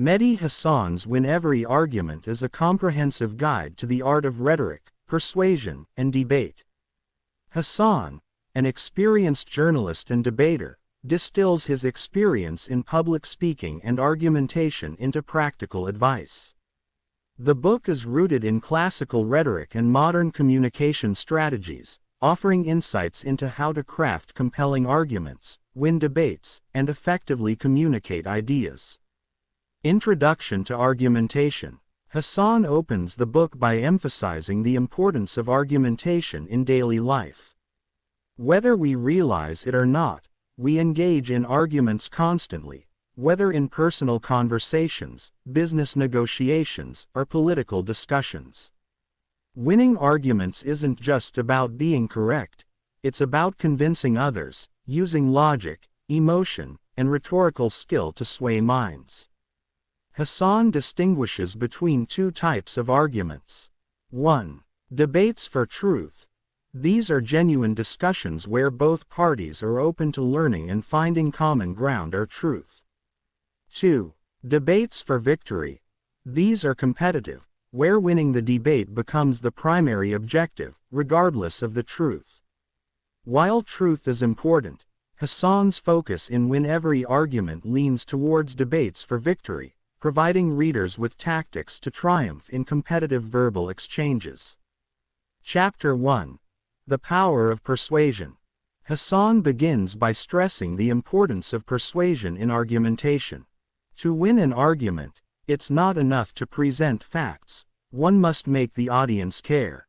Mehdi Hasan's Win Every Argument is a comprehensive guide to the art of rhetoric, persuasion, and debate. Hasan, an experienced journalist and debater, distills his experience in public speaking and argumentation into practical advice. The book is rooted in classical rhetoric and modern communication strategies, offering insights into how to craft compelling arguments, win debates, and effectively communicate ideas. Introduction to Argumentation. Hasan opens the book by emphasizing the importance of argumentation in daily life. Whether we realize it or not, we engage in arguments constantly, whether in personal conversations, business negotiations, or political discussions. Winning arguments isn't just about being correct, it's about convincing others, using logic, emotion, and rhetorical skill to sway minds. Hasan distinguishes between two types of arguments. 1. Debates for truth. These are genuine discussions where both parties are open to learning and finding common ground or truth. 2. Debates for victory. These are competitive, where winning the debate becomes the primary objective, regardless of the truth. While truth is important, Hasan's focus in Win Every Argument leans towards debates for victory, providing readers with tactics to triumph in competitive verbal exchanges. Chapter 1. The Power of Persuasion. Hasan begins by stressing the importance of persuasion in argumentation. To win an argument, it's not enough to present facts, one must make the audience care.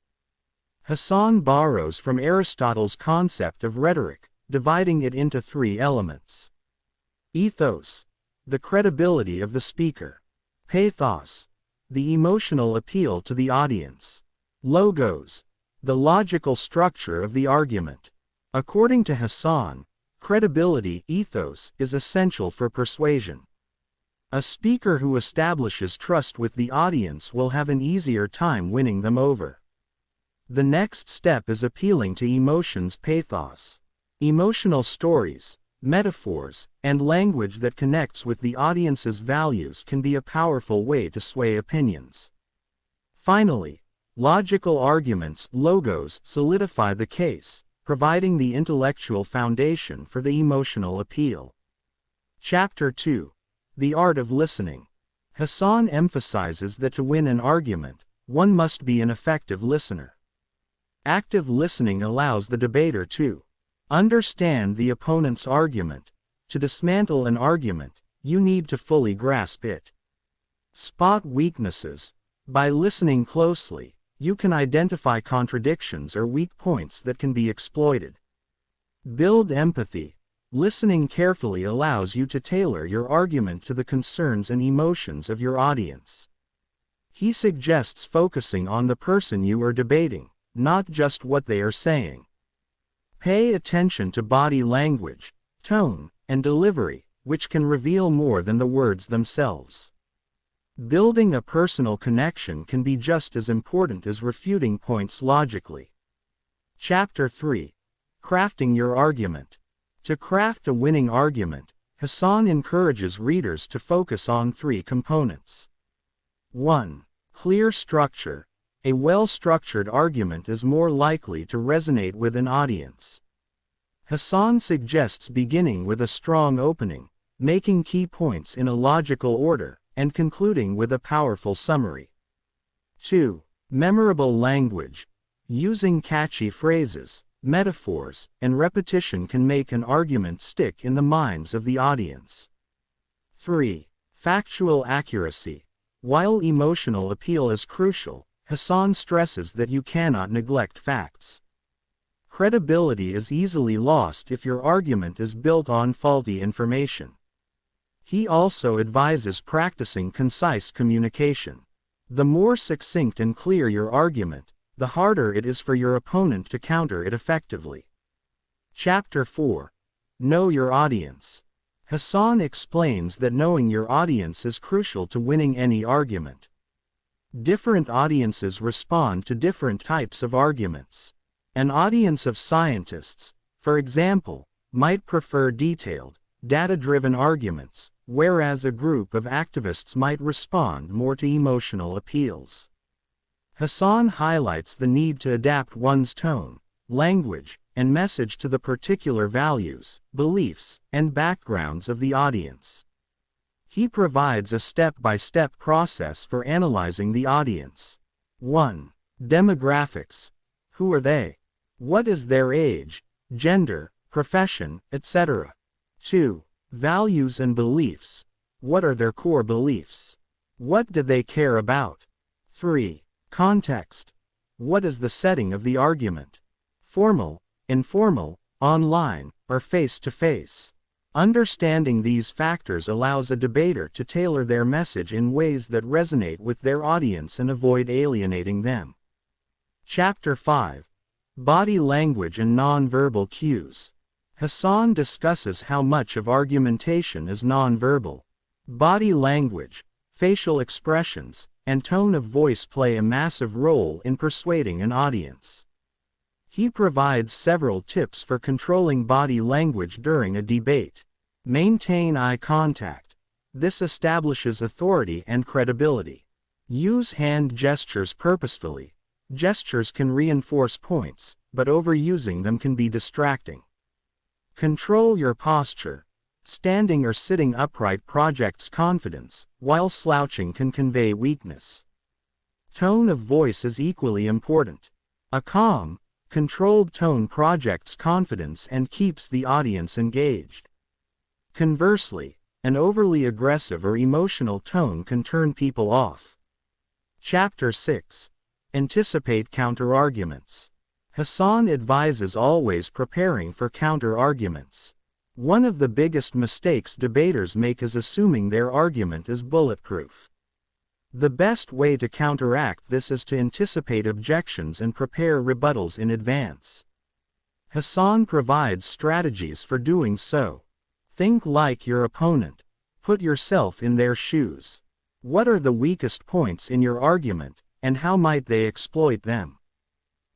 Hasan borrows from Aristotle's concept of rhetoric, dividing it into three elements. Ethos, the credibility of the speaker. Pathos, the emotional appeal to the audience. Logos, the logical structure of the argument. According to Hasan, credibility, ethos, is essential for persuasion. A speaker who establishes trust with the audience will have an easier time winning them over. The next step is appealing to emotions, pathos. Emotional stories, metaphors, and language that connects with the audience's values can be a powerful way to sway opinions. Finally, logical arguments, logos, solidify the case, providing the intellectual foundation for the emotional appeal. Chapter 2. The Art of Listening. Hasan emphasizes that to win an argument, one must be an effective listener. Active listening allows the debater to understand the opponent's argument. To dismantle an argument, you need to fully grasp it. Spot weaknesses. By listening closely, you can identify contradictions or weak points that can be exploited. Build empathy. Listening carefully allows you to tailor your argument to the concerns and emotions of your audience. He suggests focusing on the person you are debating, not just what they are saying. Pay attention to body language, tone, and delivery, which can reveal more than the words themselves. Building a personal connection can be just as important as refuting points logically. Chapter 3. Crafting your argument. To craft a winning argument, Hasan encourages readers to focus on three components. 1. Clear structure. A well-structured argument is more likely to resonate with an audience. Hasan suggests beginning with a strong opening, making key points in a logical order, and concluding with a powerful summary. 2. Memorable language. Using catchy phrases, metaphors, and repetition can make an argument stick in the minds of the audience. 3. Factual accuracy. While emotional appeal is crucial, Hasan stresses that you cannot neglect facts. Credibility is easily lost if your argument is built on faulty information. He also advises practicing concise communication. The more succinct and clear your argument, the harder it is for your opponent to counter it effectively. Chapter 4. Know your audience. Hasan explains that knowing your audience is crucial to winning any argument. Different audiences respond to different types of arguments. An audience of scientists, for example, might prefer detailed, data-driven arguments, whereas a group of activists might respond more to emotional appeals. Hasan highlights the need to adapt one's tone, language, and message to the particular values, beliefs, and backgrounds of the audience. He provides a step-by-step process for analyzing the audience. 1. Demographics. Who are they? What is their age, gender, profession, etc.? 2. Values and beliefs. What are their core beliefs? What do they care about? 3. Context. What is the setting of the argument? Formal, informal, online, or face-to-face? Understanding these factors allows a debater to tailor their message in ways that resonate with their audience and avoid alienating them. Chapter 5. Body Language and Nonverbal Cues. Hasan discusses how much of argumentation is nonverbal. Body language, facial expressions, and tone of voice play a massive role in persuading an audience. He provides several tips for controlling body language during a debate. Maintain eye contact. This establishes authority and credibility. Use hand gestures purposefully. Gestures can reinforce points, but overusing them can be distracting. Control your posture. Standing or sitting upright projects confidence, while slouching can convey weakness. Tone of voice is equally important. A calm, controlled tone projects confidence and keeps the audience engaged. Conversely, an overly aggressive or emotional tone can turn people off. Chapter 6. Anticipate counterarguments. Hasan advises always preparing for counter-arguments. One of the biggest mistakes debaters make is assuming their argument is bulletproof. The best way to counteract this is to anticipate objections and prepare rebuttals in advance. Hasan provides strategies for doing so. Think like your opponent. Put yourself in their shoes. What are the weakest points in your argument, and how might they exploit them?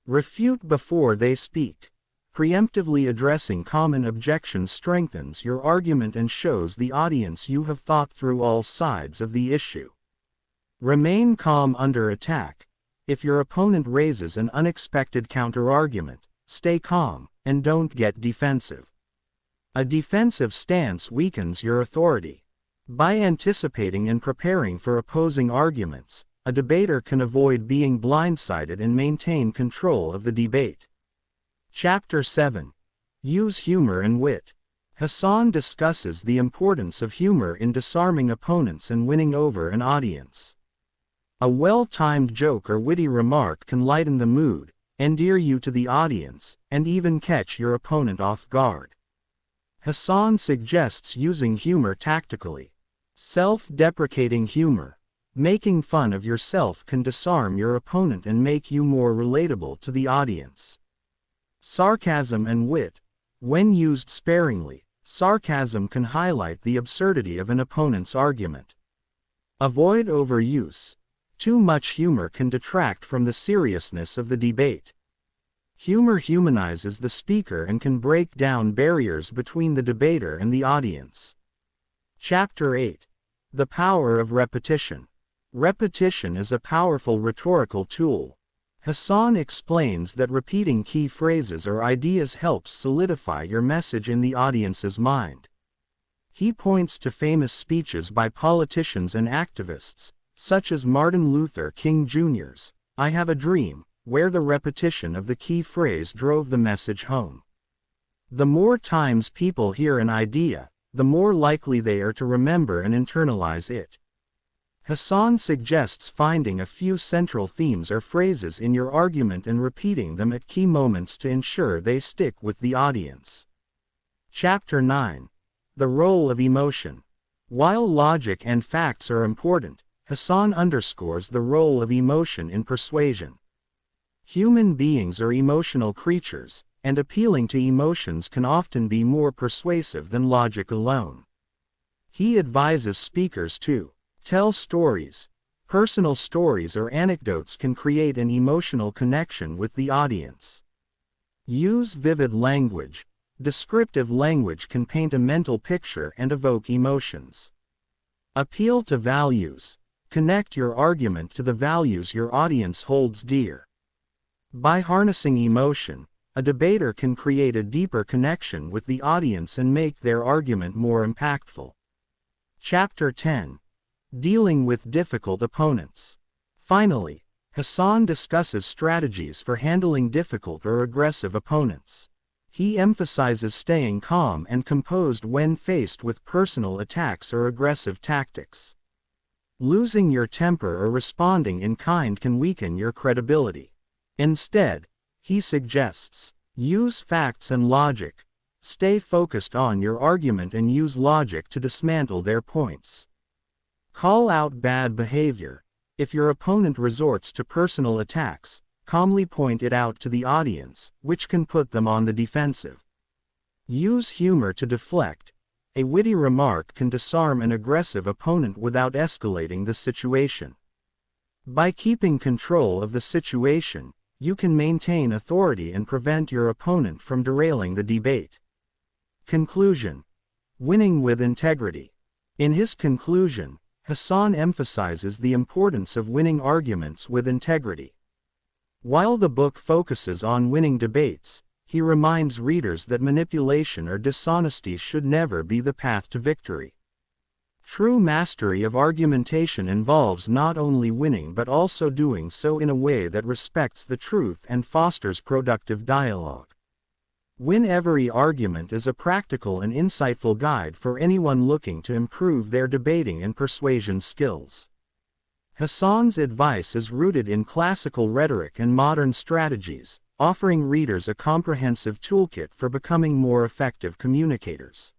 Refute before they speak. Preemptively addressing common objections strengthens your argument and shows the audience you have thought through all sides of the issue. Remain calm under attack. If your opponent raises an unexpected counterargument, stay calm, and don't get defensive. A defensive stance weakens your authority. By anticipating and preparing for opposing arguments, a debater can avoid being blindsided and maintain control of the debate. Chapter 7. Use humor and wit. Hasan discusses the importance of humor in disarming opponents and winning over an audience. A well-timed joke or witty remark can lighten the mood, endear you to the audience, and even catch your opponent off guard. Hasan suggests using humor tactically. Self-deprecating humor. Making fun of yourself can disarm your opponent and make you more relatable to the audience. Sarcasm and wit. When used sparingly, sarcasm can highlight the absurdity of an opponent's argument. Avoid overuse. Too much humor can detract from the seriousness of the debate. Humor humanizes the speaker and can break down barriers between the debater and the audience. Chapter 8. The Power of Repetition. Repetition is a powerful rhetorical tool. Hasan explains that repeating key phrases or ideas helps solidify your message in the audience's mind. He points to famous speeches by politicians and activists, such as Martin Luther King Jr.'s "I Have a Dream," where the repetition of the key phrase drove the message home. The more times people hear an idea, the more likely they are to remember and internalize it. Hasan suggests finding a few central themes or phrases in your argument and repeating them at key moments to ensure they stick with the audience. Chapter 9. The Role of Emotion. While logic and facts are important, Hasan underscores the role of emotion in persuasion. Human beings are emotional creatures, and appealing to emotions can often be more persuasive than logic alone. He advises speakers to tell stories. Personal stories or anecdotes can create an emotional connection with the audience. Use vivid language. Descriptive language can paint a mental picture and evoke emotions. Appeal to values. Connect your argument to the values your audience holds dear. By harnessing emotion, a debater can create a deeper connection with the audience and make their argument more impactful. Chapter 10. Dealing with difficult opponents. Finally, Hasan discusses strategies for handling difficult or aggressive opponents. He emphasizes staying calm and composed when faced with personal attacks or aggressive tactics. Losing your temper or responding in kind can weaken your credibility. Instead, he suggests, use facts and logic. Stay focused on your argument and use logic to dismantle their points. Call out bad behavior. If your opponent resorts to personal attacks, calmly point it out to the audience, which can put them on the defensive. Use humor to deflect. A witty remark can disarm an aggressive opponent without escalating the situation. By keeping control of the situation, you can maintain authority and prevent your opponent from derailing the debate. Conclusion. Winning with integrity. In his conclusion, Hasan emphasizes the importance of winning arguments with integrity. While the book focuses on winning debates, he reminds readers that manipulation or dishonesty should never be the path to victory. True mastery of argumentation involves not only winning but also doing so in a way that respects the truth and fosters productive dialogue. Win Every Argument is a practical and insightful guide for anyone looking to improve their debating and persuasion skills. Hasan's advice is rooted in classical rhetoric and modern strategies, offering readers a comprehensive toolkit for becoming more effective communicators.